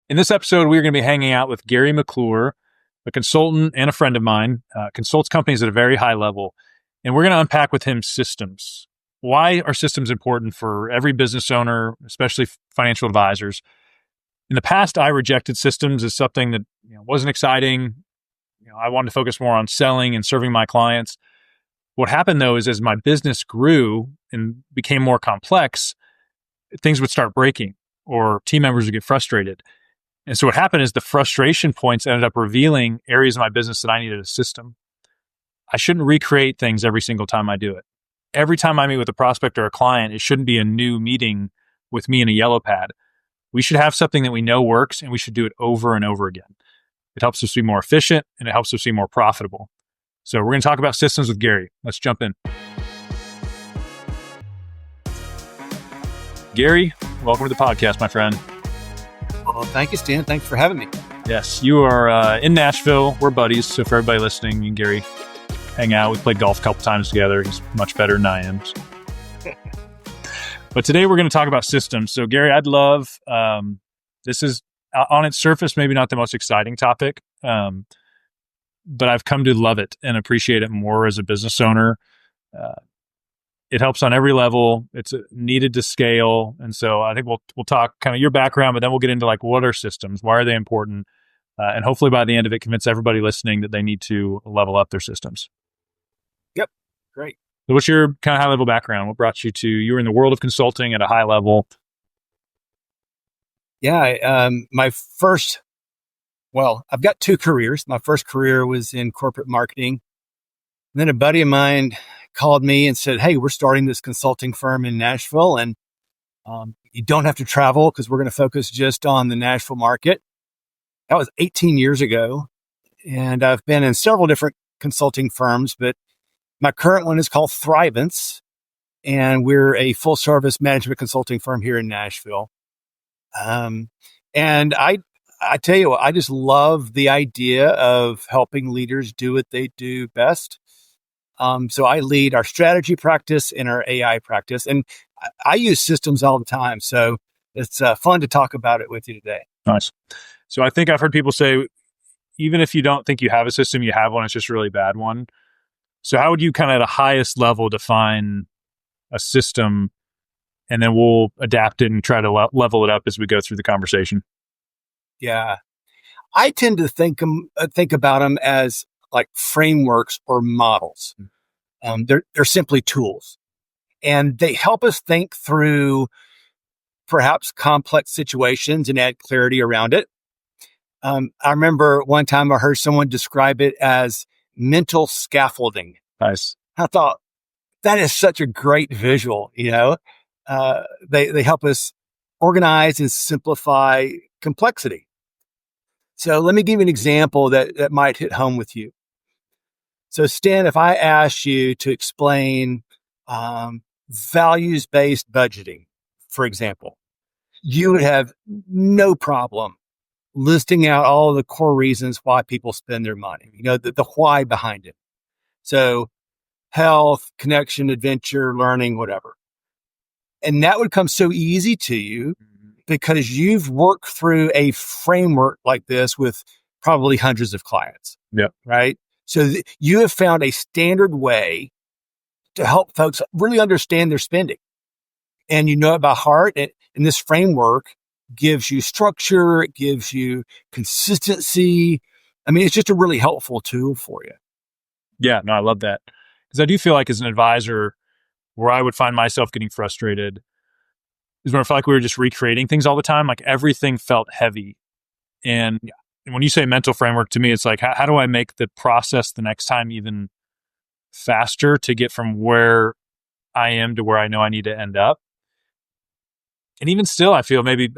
In this episode, we're going to be hanging out with Gary McClure, a consultant and a friend of mine, consults companies at a very high level. And we're going to unpack with him systems. Why are systems important for every business owner, especially financial advisors? In the past, I rejected systems as something that wasn't exciting. I wanted to focus more on selling and serving my clients. What happened, though, is as my business grew and became more complex, things would start breaking or team members would get frustrated. And so what happened is the frustration points ended up revealing areas of my business that I needed a system. I shouldn't recreate things every single time I do it. Every time I meet with a prospect or a client, it shouldn't be a new meeting with me in a yellow pad. We should have something that we know works, and we should do it over and over again. It helps us be more efficient, and it helps us be more profitable. So we're going to talk about systems with Gary. Let's jump in. Gary, welcome to the podcast, my friend. Well, thank you, Stan. Thanks for having me. Yes, you are in Nashville. We're buddies. So for everybody listening, me and Gary hang out. We played golf a couple times together. He's much better than I am. But today we're going to talk about systems. So Gary, I'd love, this is on its surface, maybe not the most exciting topic, but I've come to love it and appreciate it more as a business owner. It helps on every level. It's needed to scale. And so I think we'll talk kind of your background, but then we'll get into like, what are systems? Why are they important? And hopefully by the end of it, convince everybody listening that they need to level up their systems. Yep. Great. So what's your kind of high level background? What brought you were in the world of consulting at a high level? Yeah. I've got two careers. My first career was in corporate marketing. And then a buddy of mine called me and said, "Hey, we're starting this consulting firm in Nashville, and you don't have to travel because we're going to focus just on the Nashville market." That was 18 years ago. And I've been in several different consulting firms, but my current one is called Thrivance, and we're a full service management consulting firm here in Nashville. And I tell you what, I just love the idea of helping leaders do what they do best. So I lead our strategy practice and our AI practice, and I use systems all the time. So it's fun to talk about it with you today. Nice. So I think I've heard people say, even if you don't think you have a system, you have one, it's just a really bad one. So how would you kind of at a highest level define a system, and then we'll adapt it and try to level it up as we go through the conversation? Yeah. I tend to think about them as like frameworks or models. They're simply tools, and they help us think through perhaps complex situations and add clarity around it. I remember one time I heard someone describe it as mental scaffolding. Nice. I thought that is such a great visual. They help us organize and simplify complexity. So let me give you an example that might hit home with you. So Stan, if I asked you to explain values-based budgeting, for example, you would have no problem listing out all of the core reasons why people spend their money, the why behind it. So health, connection, adventure, learning, whatever. And that would come so easy to you because you've worked through a framework like this with probably hundreds of clients. Yep. Right? So you have found a standard way to help folks really understand their spending. And you know it by heart. And this framework gives you structure. It gives you consistency. I mean, it's just a really helpful tool for you. Yeah, no, I love that. Because I do feel like as an advisor, where I would find myself getting frustrated is when I felt like we were just recreating things all the time. Like everything felt heavy. And when you say mental framework, to me, it's like, how do I make the process the next time even faster to get from where I am to where I know I need to end up? And even still, I feel maybe,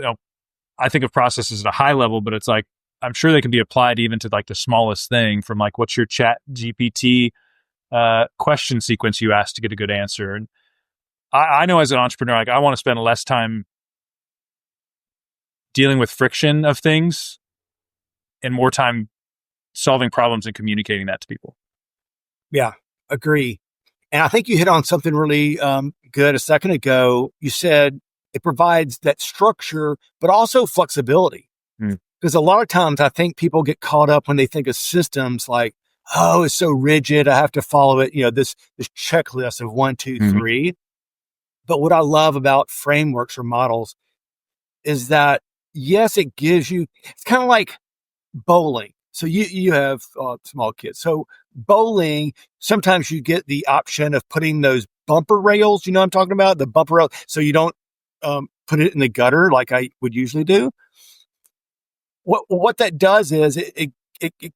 I think of processes at a high level, but it's like, I'm sure they can be applied even to like the smallest thing, from like, what's your chat GPT question sequence you ask to get a good answer? And I know as an entrepreneur, like I want to spend less time dealing with friction of things and more time solving problems and communicating that to people. Yeah, agree. And I think you hit on something really good a second ago. You said it provides that structure, but also flexibility. Because a lot of times I think people get caught up when they think of systems like, oh, it's so rigid. I have to follow it. This checklist of 1, 2, 3. But what I love about frameworks or models is that, yes, it gives you, it's kind of like bowling. So you have small kids. So bowling, sometimes you get the option of putting those bumper rails, what I'm talking about? The bumper rail. So you don't put it in the gutter like I would usually do. What that does is it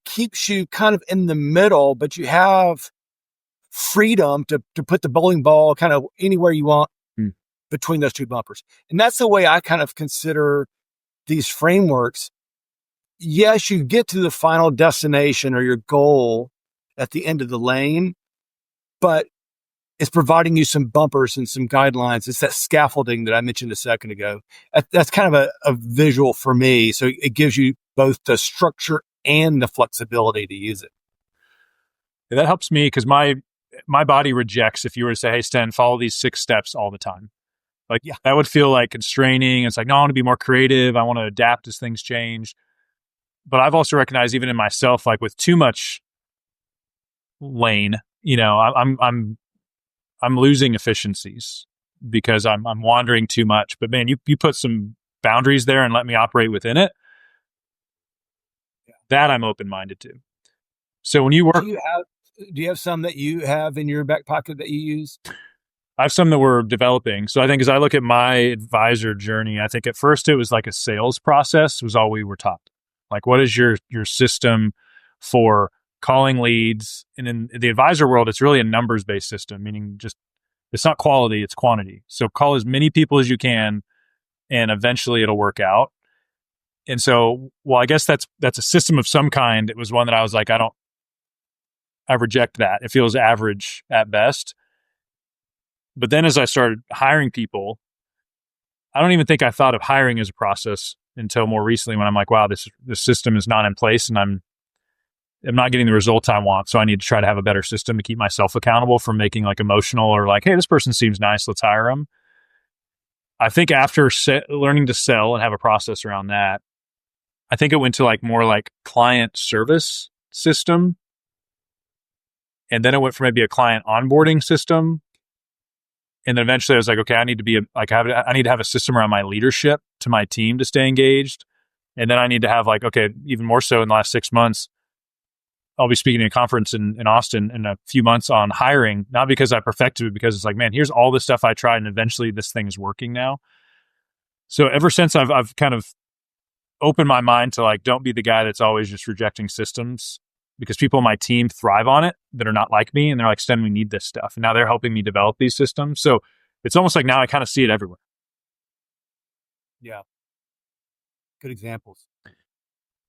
keeps you kind of in the middle, but you have freedom to put the bowling ball kind of anywhere you want between those two bumpers. And that's the way I kind of consider these frameworks. Yes, you get to the final destination or your goal at the end of the lane, but it's providing you some bumpers and some guidelines. It's that scaffolding that I mentioned a second ago. That's kind of a visual for me. So it gives you both the structure and the flexibility to use it. Yeah, that helps me because my body rejects if you were to say, hey, Sten, follow these 6 steps all the time. That would feel like constraining. It's like, no, I want to be more creative. I want to adapt as things change. But I've also recognized even in myself, like with too much lane, I'm losing efficiencies because I'm wandering too much. But man, you put some boundaries there and let me operate within it. That I'm open-minded to. So when you work, do you have some that you have in your back pocket that you use? I have some that we're developing. So I think as I look at my advisor journey, I think at first it was like a sales process was all we were taught. Like, what is your system for calling leads? And in the advisor world, it's really a numbers-based system, meaning just it's not quality, it's quantity. So call as many people as you can, and eventually it'll work out. And so, well, I guess that's a system of some kind. It was one that I was like, I reject that. It feels average at best. But then as I started hiring people, I don't even think I thought of hiring as a process until more recently when I'm like, wow, this system is not in place and I'm not getting the results I want. So I need to try to have a better system to keep myself accountable from making like emotional or like, hey, this person seems nice, let's hire them. I think after learning to sell and have a process around that, I think it went to like more like client service system. And then it went from maybe a client onboarding system. And then eventually I was like, okay, I need to have a system around my leadership to my team to stay engaged. And then I need to have like, okay, even more so in the last 6 months, I'll be speaking at a conference in Austin in a few months on hiring, not because I perfected it, because it's like, man, here's all the stuff I tried and eventually this thing is working now. So ever since I've kind of opened my mind to like, don't be the guy that's always just rejecting systems, because people on my team thrive on it that are not like me. And they're like, Sten, we need this stuff. And now they're helping me develop these systems. So it's almost like now I kind of see it everywhere. Yeah. Good examples.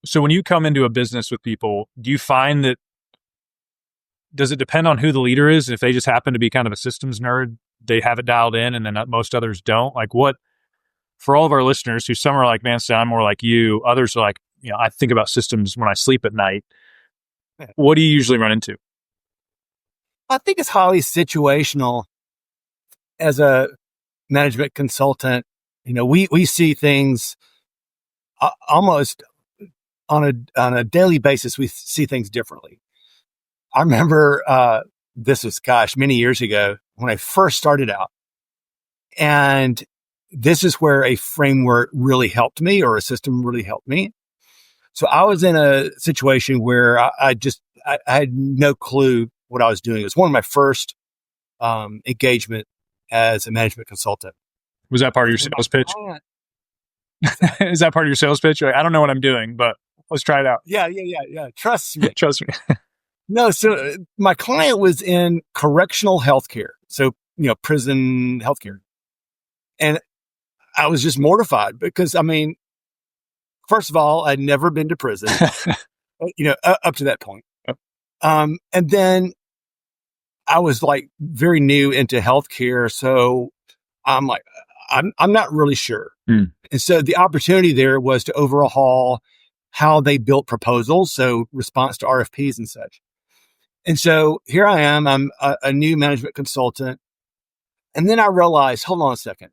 So when you come into a business with people, do you find that, does it depend on who the leader is? If they just happen to be kind of a systems nerd, they have it dialed in and then most others don't? Like what, for all of our listeners who some are like, man, Sten, I'm more like you. Others are like, I think about systems when I sleep at night. What do you usually run into? I think it's highly situational. As a management consultant, we see things almost on a daily basis. We see things differently. I remember this was, many years ago when I first started out, and this is where a framework really helped me, or a system really helped me. So I was in a situation where I had no clue what I was doing. It was one of my first engagement as a management consultant. Was that part of your sales pitch? Is that part of your sales pitch? You're like, I don't know what I'm doing, but let's try it out. Yeah. Trust me. Trust me. No, so my client was in correctional healthcare. So, prison healthcare. And I was just mortified because, first of all, I'd never been to prison, up to that point. And then I was like very new into healthcare. So I'm like, I'm not really sure. And so the opportunity there was to overhaul how they built proposals. So response to RFPs and such. And so here I am, I'm a new management consultant. And then I realized, hold on a second.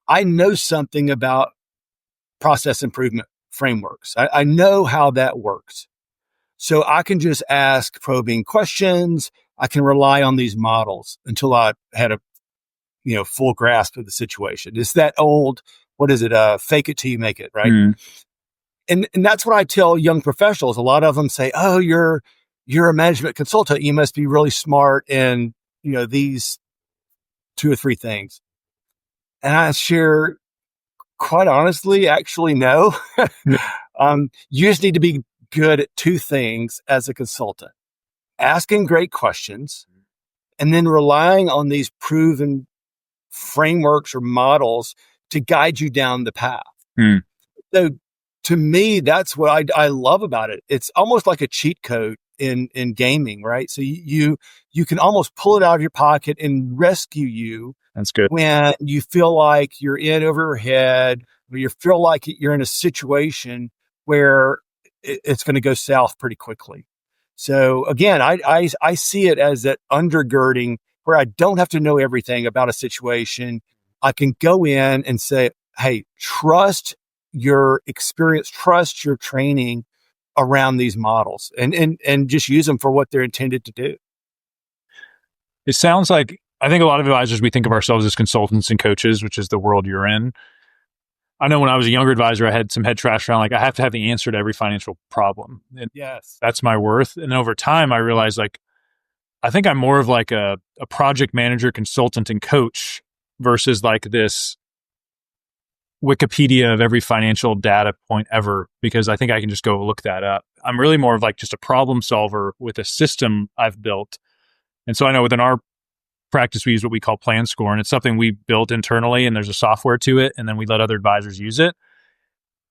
I know something about process improvement frameworks. I know how that works. So I can just ask probing questions. I can rely on these models until I had a full grasp of the situation. It's that old, what is it? Fake it till you make it, right? And that's what I tell young professionals. A lot of them say, "Oh, you're a management consultant. You must be really smart in these 2 or 3 things." And I share, quite honestly, actually, no. You just need to be good at 2 things as a consultant: asking great questions, and then relying on these proven frameworks or models to guide you down the path. So to me, that's what I love about it. It's almost like a cheat code in gaming, right? So you can almost pull it out of your pocket and rescue you. That's good. When you feel like you're in over your head, or you feel like you're in a situation where it's going to go south pretty quickly. So again, I see it as that undergirding where I don't have to know everything about a situation. I can go in and say, hey, trust your experience, trust your training around these models, and just use them for what they're intended to do. It sounds like, I think a lot of advisors, we think of ourselves as consultants and coaches, which is the world you're in. I know when I was a younger advisor, I had some head trash around, like, I have to have the answer to every financial problem. And yes, that's my worth. And over time, I realized, like, I think I'm more of like a project manager, consultant, and coach versus like this Wikipedia of every financial data point ever, because I think I can just go look that up. I'm really more of like just a problem solver with a system I've built. And so I know within our practice, we use what we call Plan Score, and it's something we built internally, and there's a software to it, and then we let other advisors use it,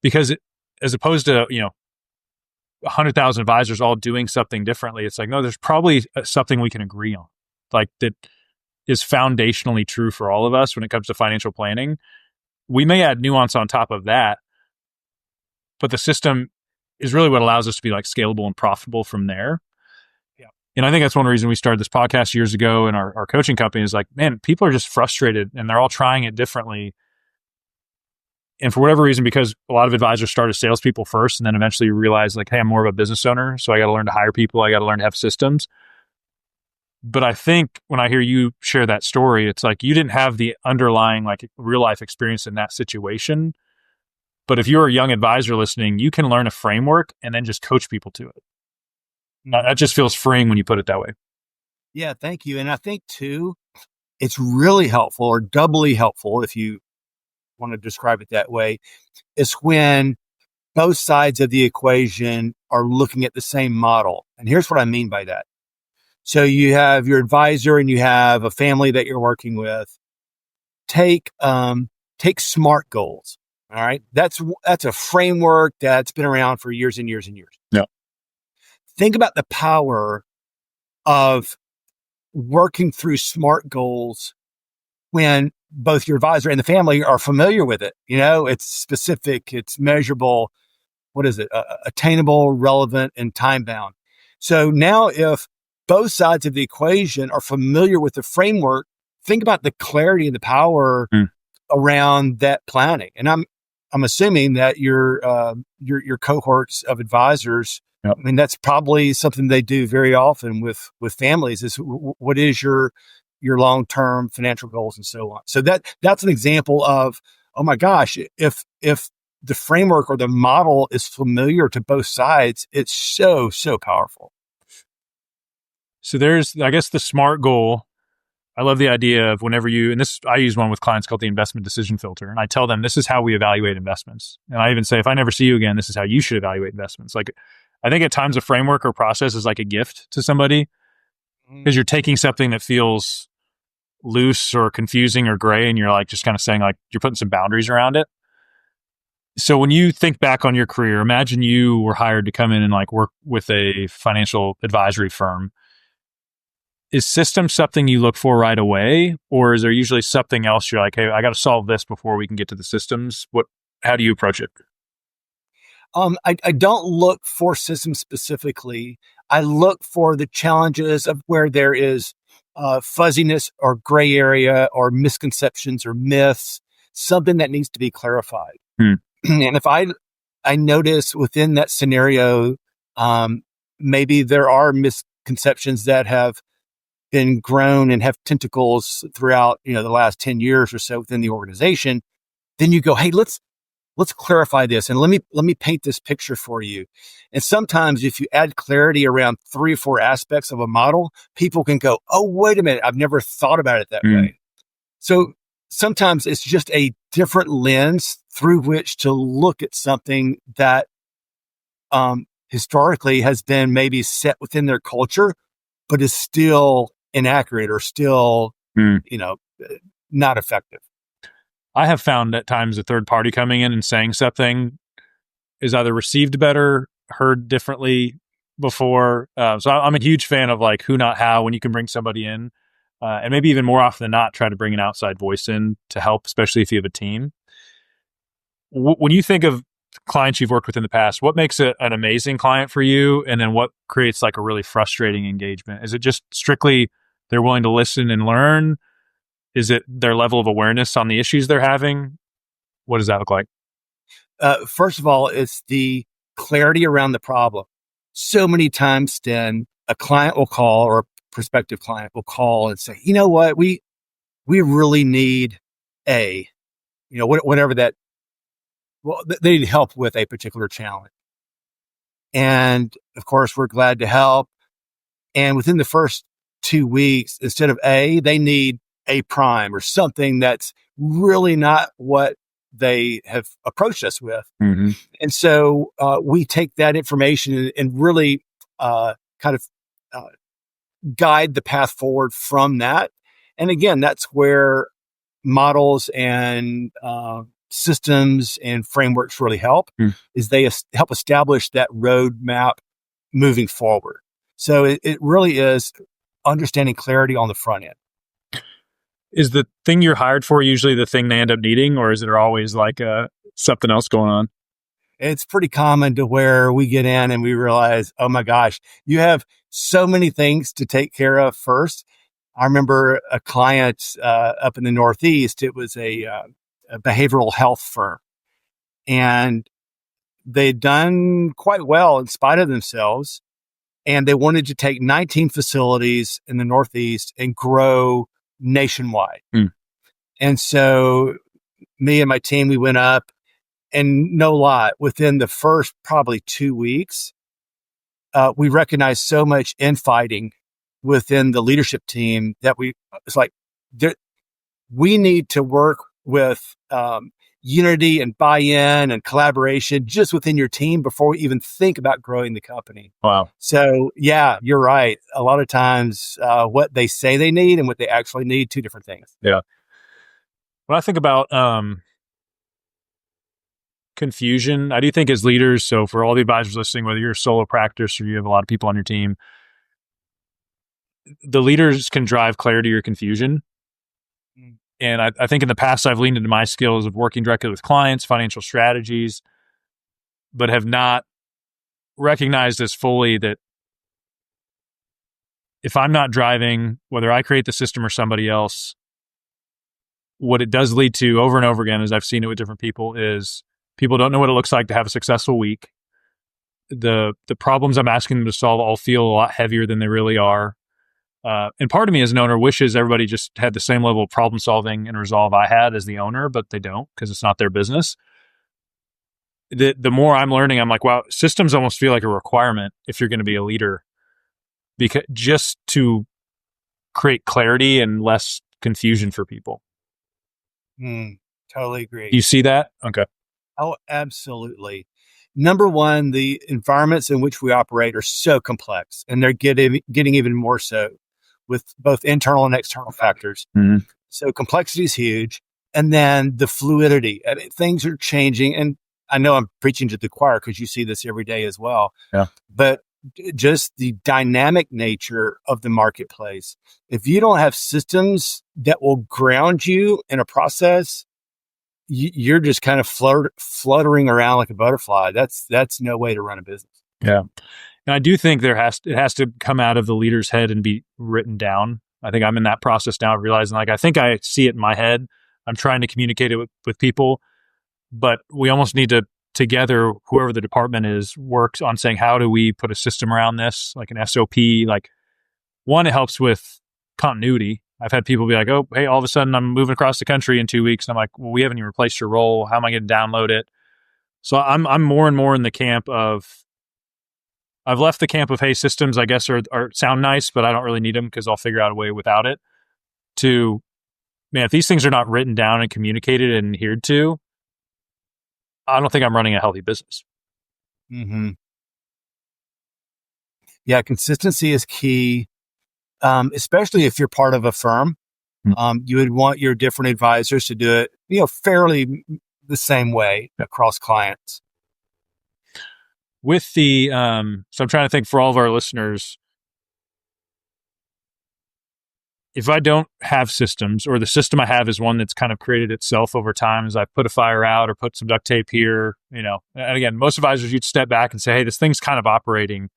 because as opposed to 100,000 advisors all doing something differently, it's like, no, there's probably something we can agree on, like that is foundationally true for all of us when it comes to financial planning. We may add nuance on top of that, but the system is really what allows us to be like scalable and profitable from there. Yeah. And I think that's one reason we started this podcast years ago, and our coaching company is like, man, people are just frustrated and they're all trying it differently. And for whatever reason, because a lot of advisors start as salespeople first, and then eventually realize like, hey, I'm more of a business owner, so I got to learn to hire people. I got to learn to have systems. But I think when I hear you share that story, it's like you didn't have the underlying like real life experience in that situation. But if you're a young advisor listening, you can learn a framework and then just coach people to it. That just feels freeing when you put it that way. Yeah, thank you. And I think too, it's really helpful, or doubly helpful, if you want to describe it that way, is when both sides of the equation are looking at the same model. And here's what I mean by that. So you have your advisor and you have a family that you're working with. Take SMART goals. All right. That's a framework that's been around for years and years and years. Yeah. Think about the power of working through SMART goals when both your advisor and the family are familiar with it. It's specific, it's measurable. What is it? Attainable, relevant, and time bound. So now if both sides of the equation are familiar with the framework, think about the clarity and the power around that planning. And I'm assuming that your cohorts of advisors, yep. I mean, that's probably something they do very often with families, is what is your long-term financial goals and so on. So that's an example of, oh my gosh, if the framework or the model is familiar to both sides, it's so powerful. So there's, I guess, the SMART goal. I love the idea of whenever I use one with clients called the investment decision filter. And I tell them, this is how we evaluate investments. And I even say, if I never see you again, this is how you should evaluate investments. Like, I think at times a framework or process is like a gift to somebody, because you're taking something that feels loose or confusing or gray, and you're like just kind of saying, like, you're putting some boundaries around it. So when you think back on your career, imagine you were hired to come in and like work with a financial advisory firm. Is system something you look for right away, or is there usually something else you're like, hey, I got to solve this before we can get to the systems? How do you approach it? I don't look for systems specifically. I look for the challenges of where there is fuzziness or gray area or misconceptions or myths, something that needs to be clarified. And if I I notice within that scenario, maybe there are misconceptions that have been grown and have tentacles throughout, the last 10 years or so within the organization. Then you go, hey, let's clarify this and let me paint this picture for you. And sometimes if you add clarity around 3 or 4 aspects of a model, people can go, oh, wait a minute, I've never thought about it that way. So sometimes it's just a different lens through which to look at something that historically has been maybe set within their culture, but is still inaccurate or still, not effective. I have found at times a third party coming in and saying something is either received better, heard differently before. So I'm a huge fan of like who, not how, when you can bring somebody in, and maybe even more often than not, try to bring an outside voice in to help, especially if you have a team. When you think of clients you've worked with in the past, what makes it an amazing client for you? And then what creates like a really frustrating engagement? Is it just strictly they're willing to listen and learn? Is it their level of awareness on the issues they're having? What does that look like? First of all, it's the clarity around the problem. So many times then a client will call, or a prospective client will call and say, you know what, we really need whatever that, they need help with a particular challenge. And of course, we're glad to help. And within the first 2 weeks, instead of they need A prime or something that's really not what they have approached us with. Mm-hmm. And so we take that information and really guide the path forward from that. And again, that's where models and systems and frameworks really help, is they help establish that roadmap moving forward. So it really is understanding clarity on the front end. Is the thing you're hired for usually the thing they end up needing, or is there always like something else going on? It's pretty common to where we get in and we realize, oh my gosh, you have so many things to take care of first. I remember a client up in the Northeast. It was a behavioral health firm, and they'd done quite well in spite of themselves. And they wanted to take 19 facilities in the Northeast and grow nationwide. And so me and my team, we went up, and no lie, within the first probably 2 weeks, we recognized so much infighting within the leadership team that it's like, we need to work with unity and buy-in and collaboration just within your team before we even think about growing the company. Wow. So yeah, you're right. A lot of times what they say they need and what they actually need, 2 different things. Yeah. When I think about confusion, I do think as leaders, so for all the advisors listening, whether you're a solo practice or you have a lot of people on your team, the leaders can drive clarity or confusion. And I think in the past, I've leaned into my skills of working directly with clients, financial strategies, but have not recognized as fully that if I'm not driving, whether I create the system or somebody else, what it does lead to over and over again, as I've seen it with different people, is people don't know what it looks like to have a successful week. The problems I'm asking them to solve all feel a lot heavier than they really are. And part of me as an owner wishes everybody just had the same level of problem solving and resolve I had as the owner, but they don't, because it's not their business. The more I'm learning, I'm like, wow, systems almost feel like a requirement if you're going to be a leader, because just to create clarity and less confusion for people. Totally agree. Do you see that? Okay. Oh, absolutely. Number one, the environments in which we operate are so complex, and they're getting even more so with both internal and external factors. Mm-hmm. So complexity is huge. And then the fluidity. I mean, things are changing. And I know I'm preaching to the choir because you see this every day as well. Yeah. But just the dynamic nature of the marketplace. If you don't have systems that will ground you in a process, you're just kind of fluttering around like a butterfly. That's no way to run a business. Yeah. And I do think it has to come out of the leader's head and be written down. I think I'm in that process now, realizing like, I think I see it in my head. I'm trying to communicate it with people, but we almost need to together, whoever the department is, works on saying, how do we put a system around this, like an SOP? Like, one, it helps with continuity. I've had people be like, oh, hey, all of a sudden I'm moving across the country in 2 weeks. And I'm like, well, we haven't even replaced your role. How am I going to download it? So I'm more and more in the camp of, I've left the camp of, hey, systems, I guess, are sound nice, but I don't really need them because I'll figure out a way without it. To, man, if these things are not written down and communicated and adhered to, I don't think I'm running a healthy business. Mm-hmm. Yeah, consistency is key, especially if you're part of a firm. You would want your different advisors to do it, fairly the same way across clients. With the, so I'm trying to think for all of our listeners, if I don't have systems, or the system I have is one that's kind of created itself over time as I put a fire out or put some duct tape here, and again, most advisors, you'd step back and say, hey, this thing's kind of operating,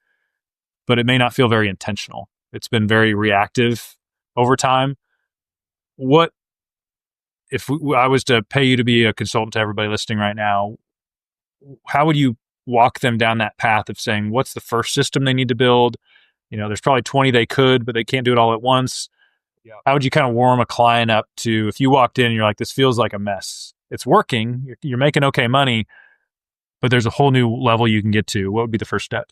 but it may not feel very intentional. It's been very reactive over time. What if I was to pay you to be a consultant to everybody listening right now? How would you walk them down that path of saying, what's the first system they need to build? There's probably 20 they could, but they can't do it all at once. Yeah. How would you kind of warm a client up to, if you walked in and you're like, this feels like a mess, it's working, you're making okay money, but there's a whole new level you can get to? What would be the first step?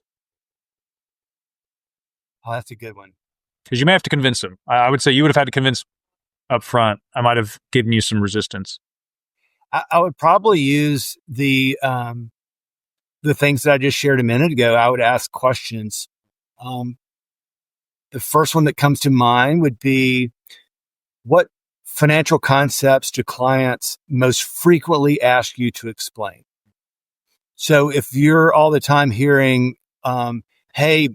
Oh, that's a good one. Because you may have to convince them. I would say you would have had to convince up front. I might have given you some resistance. I would probably use the things that I just shared a minute ago. I would ask questions. The first one that comes to mind would be, what financial concepts do clients most frequently ask you to explain? So if you're all the time hearing, hey,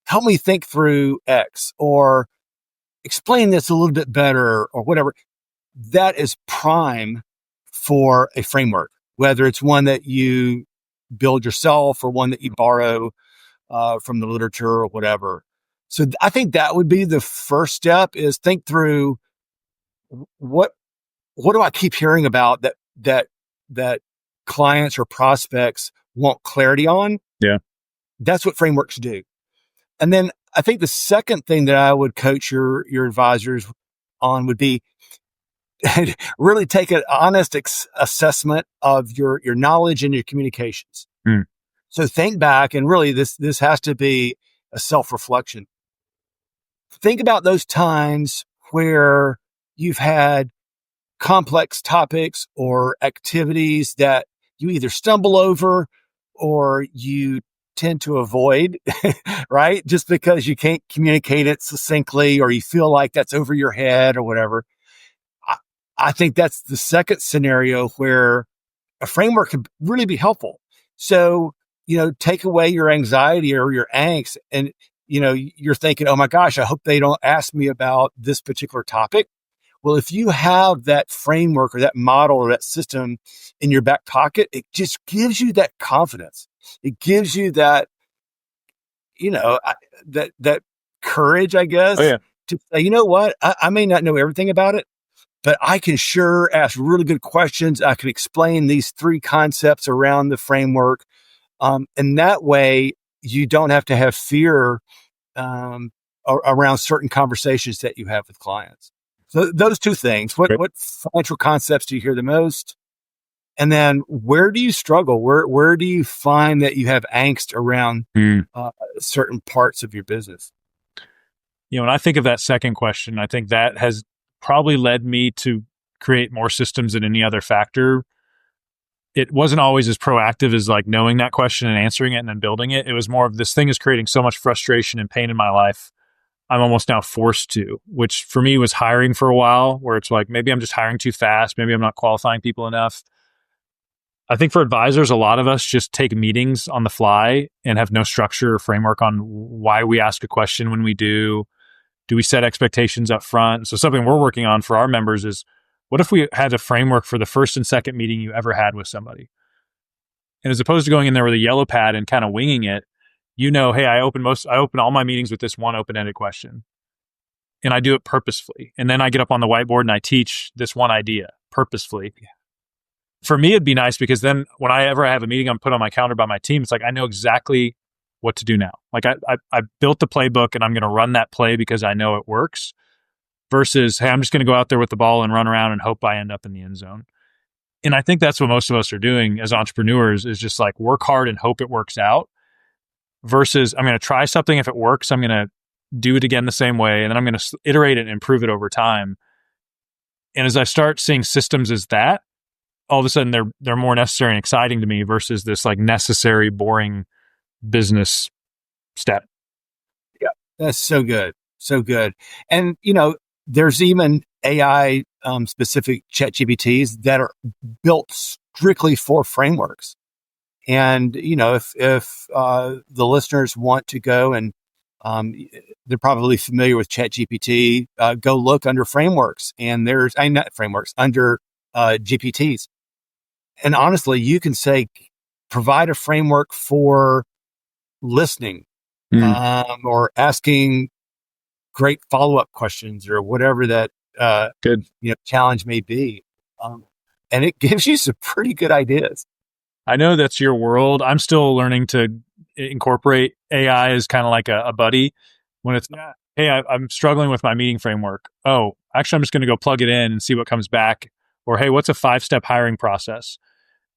help me think through X, or explain this a little bit better, or whatever, that is prime for a framework, whether it's one that you build yourself or one that you borrow from the literature or whatever. So I think that would be the first step, is think through, what do I keep hearing about that clients or prospects want clarity on? Yeah. That's what frameworks do. And then I think the second thing that I would coach your advisors on would be really take an honest assessment of your knowledge and your communications. So think back, and really this has to be a self-reflection. Think about those times where you've had complex topics or activities that you either stumble over or you tend to avoid, right? Just because you can't communicate it succinctly, or you feel like that's over your head or whatever. I think that's the second scenario where a framework could really be helpful. So, take away your anxiety or your angst, and, you're thinking, oh my gosh, I hope they don't ask me about this particular topic. Well, if you have that framework or that model or that system in your back pocket, it just gives you that confidence. It gives you that, that courage, I guess, to say, you know what, I may not know everything about it, but I can sure ask really good questions. I can explain these 3 concepts around the framework. And that way you don't have to have fear around certain conversations that you have with clients. So those 2 things, what financial concepts do you hear the most? And then where do you struggle? Where do you find that you have angst around certain parts of your business? When I think of that second question, I think that has probably led me to create more systems than any other factor. It wasn't always as proactive as like knowing that question and answering it and then building it. It was more of, this thing is creating so much frustration and pain in my life, I'm almost now forced to, which for me was hiring for a while, where it's like, maybe I'm just hiring too fast. Maybe I'm not qualifying people enough. I think for advisors, a lot of us just take meetings on the fly and have no structure or framework on why we ask a question when we do. Do we set expectations up front? So something we're working on for our members is, what if we had a framework for the first and second meeting you ever had with somebody? And as opposed to going in there with a yellow pad and kind of winging it, hey, I open all my meetings with this one open-ended question. And I do it purposefully. And then I get up on the whiteboard and I teach this one idea purposefully. for me, it'd be nice because then when I ever have a meeting, I'm put on my calendar by my team. It's like, I know exactly what to do now. Like I built the playbook and I'm going to run that play because I know it works versus, hey, I'm just going to go out there with the ball and run around and hope I end up in the end zone. And I think that's what most of us are doing as entrepreneurs is just like work hard and hope it works out versus I'm going to try something. If it works, I'm going to do it again the same way. And then I'm going to iterate it and improve it over time. And as I start seeing systems as that, all of a sudden they're more necessary and exciting to me versus this like necessary, boring business step. Yeah, that's so good. So good. And, there's even AI specific ChatGPTs that are built strictly for frameworks. And, if the listeners want to go and they're probably familiar with ChatGPT, go look under frameworks and not frameworks, under GPTs. And honestly, you can say, provide a framework for listening or asking great follow-up questions or whatever that Good. challenge may be. And it gives you some pretty good ideas. I know that's your world. I'm still learning to incorporate AI as kind of like a buddy when it's, hey, I'm struggling with my meeting framework. Oh, actually, I'm just going to go plug it in and see what comes back. Or, hey, what's a 5-step hiring process?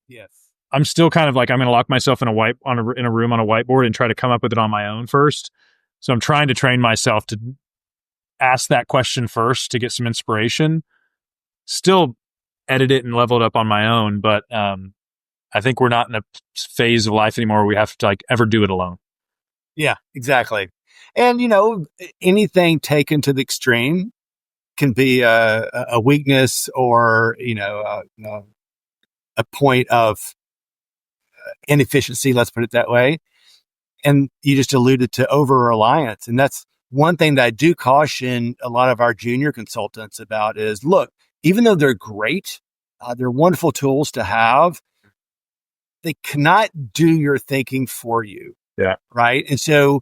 Yes. I'm still kind of like, I'm going to lock myself in a room on a whiteboard and try to come up with it on my own first. So I'm trying to train myself to ask that question first to get some inspiration, still edit it and level it up on my own. But I think we're not in a phase of life anymore where we have to like ever do it alone. Yeah, exactly. And, anything taken to the extreme can be a weakness or, a point of inefficiency, let's put it that way. And you just alluded to over-reliance. And that's one thing that I do caution a lot of our junior consultants about is, look, even though they're great, they're wonderful tools to have, they cannot do your thinking for you. Yeah. Right. And so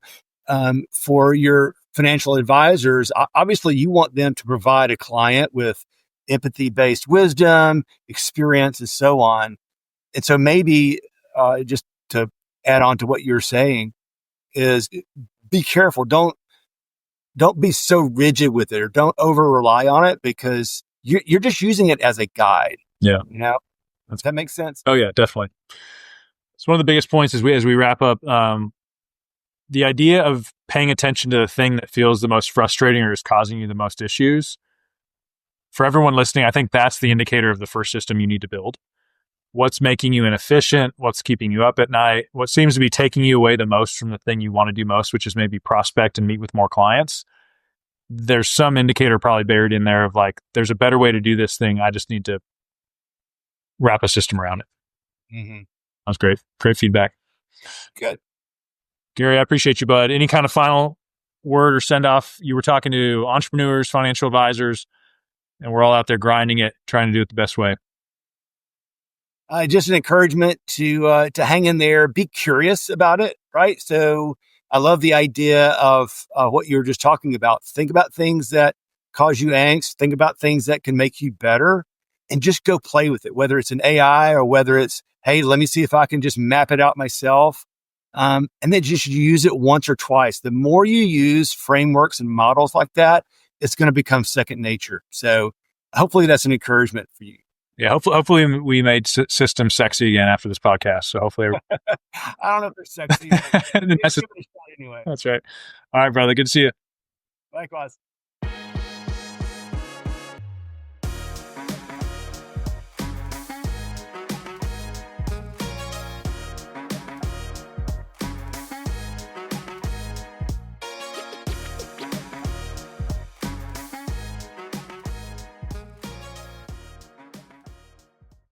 for your financial advisors, obviously you want them to provide a client with empathy-based wisdom, experience, and so on. And so maybe just to add on to what you're saying is be careful. Don't be so rigid with it or don't over rely on it because you're just using it as a guide. Yeah. Does that make sense? Oh yeah, definitely. It's one of the biggest points as we wrap up, the idea of paying attention to the thing that feels the most frustrating or is causing you the most issues. For everyone listening, I think that's the indicator of the first system you need to build. What's making you inefficient? What's keeping you up at night? What seems to be taking you away the most from the thing you want to do most, which is maybe prospect and meet with more clients? There's some indicator probably buried in there of like, there's a better way to do this thing. I just need to wrap a system around it. Mm-hmm. That was great. Great feedback. Good. Gary, I appreciate you, bud. Any kind of final word or send off? You were talking to entrepreneurs, financial advisors, and we're all out there grinding it, trying to do it the best way. Just an encouragement to hang in there, be curious about it, right? So I love the idea of what you were just talking about. Think about things that cause you angst. Think about things that can make you better and just go play with it, whether it's an AI or whether it's, hey, let me see if I can just map it out myself. And then just use it once or twice. The more you use frameworks and models like that, it's going to become second nature. So hopefully that's an encouragement for you. Yeah, hopefully we made systems sexy again after this podcast. So hopefully, I don't know if they're sexy. But give it a shot anyway. That's right. All right, brother. Good to see you. Likewise.